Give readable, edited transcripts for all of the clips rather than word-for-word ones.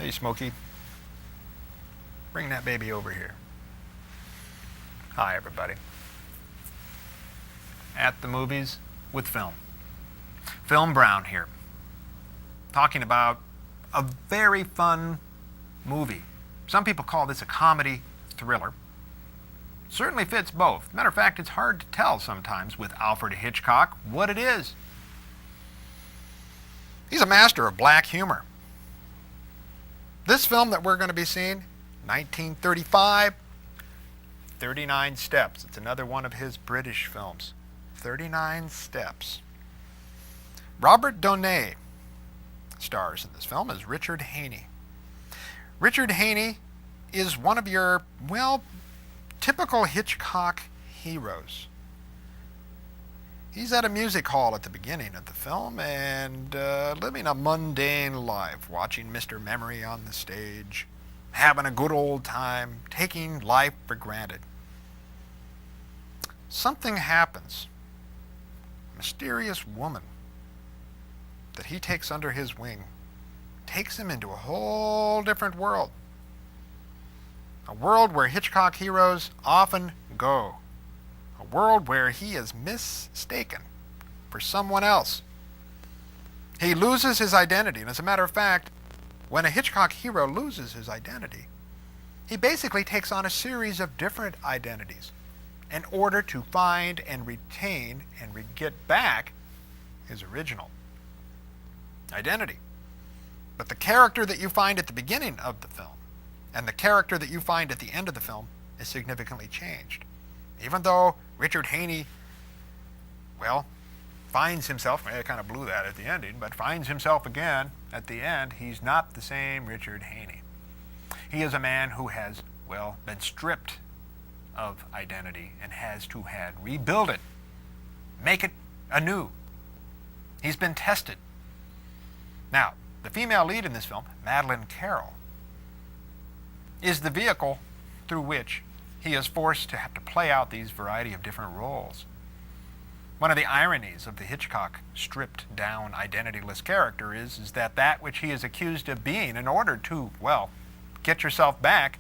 Hey, Smokey. Bring that baby over here. Hi, everybody. At the movies with film. Film Brown here. Talking about a very fun movie. Some people call this a comedy thriller. Certainly fits both. Matter of fact, it's hard to tell sometimes with Alfred Hitchcock what it is. He's a master of black humor. This film that we're going to be seeing, 1935, 39 Steps. It's another one of his British films. 39 Steps. Robert Donay stars in this film as Richard Haney. Richard Haney is one of your, well, typical Hitchcock heroes. He's at a music hall at the beginning of the film and living a mundane life, watching Mr. Memory on the stage, having a good old time, taking life for granted. Something happens. A mysterious woman that he takes under his wing takes him into a whole different world. A world where Hitchcock heroes often go. A world where he is mistaken for someone else. He loses his identity, and as a matter of fact, when a Hitchcock hero loses his identity, he basically takes on a series of different identities in order to find and retain and get back his original identity. But the character that you find at the beginning of the film and the character that you find at the end of the film is significantly changed. Even though Richard Haney, well, finds himself, I kind of blew that at the ending, but finds himself again at the end, he's not the same Richard Haney. He is a man who has, well, been stripped of identity and has to rebuild it, make it anew. He's been tested. Now, the female lead in this film, Madeleine Carroll, is the vehicle through which he is forced to have to play out these variety of different roles. One of the ironies of the Hitchcock stripped down identityless character is that which he is accused of being, in order to, well, get yourself back,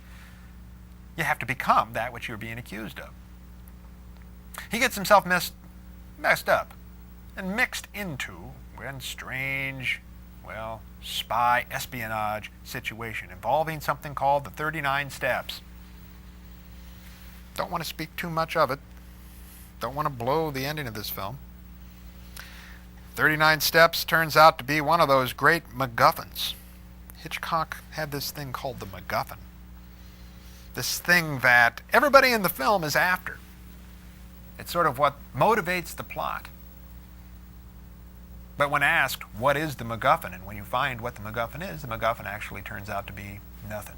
you have to become that which you're being accused of. He gets himself messed up and mixed into a strange, well, spy espionage situation involving something called the 39 Steps. Don't want to speak too much of it. Don't want to blow the ending of this film. 39 Steps turns out to be one of those great MacGuffins. Hitchcock had this thing called the MacGuffin. This thing that everybody in the film is after. It's sort of what motivates the plot. But when asked, what is the MacGuffin? And when you find what the MacGuffin is, the MacGuffin actually turns out to be nothing.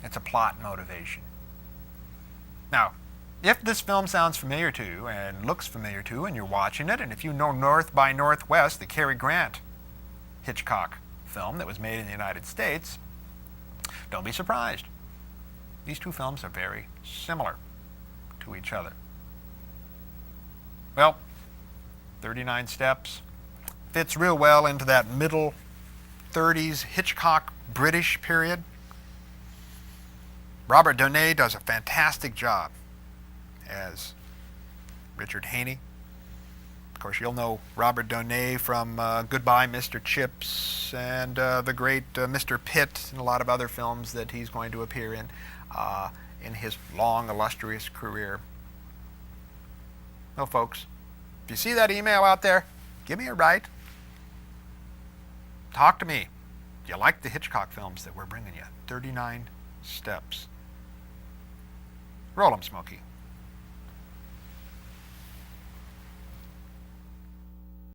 It's a plot motivation. Now, if this film sounds familiar to you and looks familiar to you and you're watching it, and if you know North by Northwest, the Cary Grant Hitchcock film that was made in the United States, don't be surprised. These two films are very similar to each other. Well, 39 Steps fits real well into that middle 30s Hitchcock British period. Robert Donay does a fantastic job as Richard Haney. Of course, you'll know Robert Donay from Goodbye, Mr. Chips, and the great Mr. Pitt, and a lot of other films that he's going to appear in his long, illustrious career. Well, folks, if you see that email out there, give me a write. Talk to me. Do you like the Hitchcock films that we're bringing you? 39 Steps. Roll 'em, Smokey.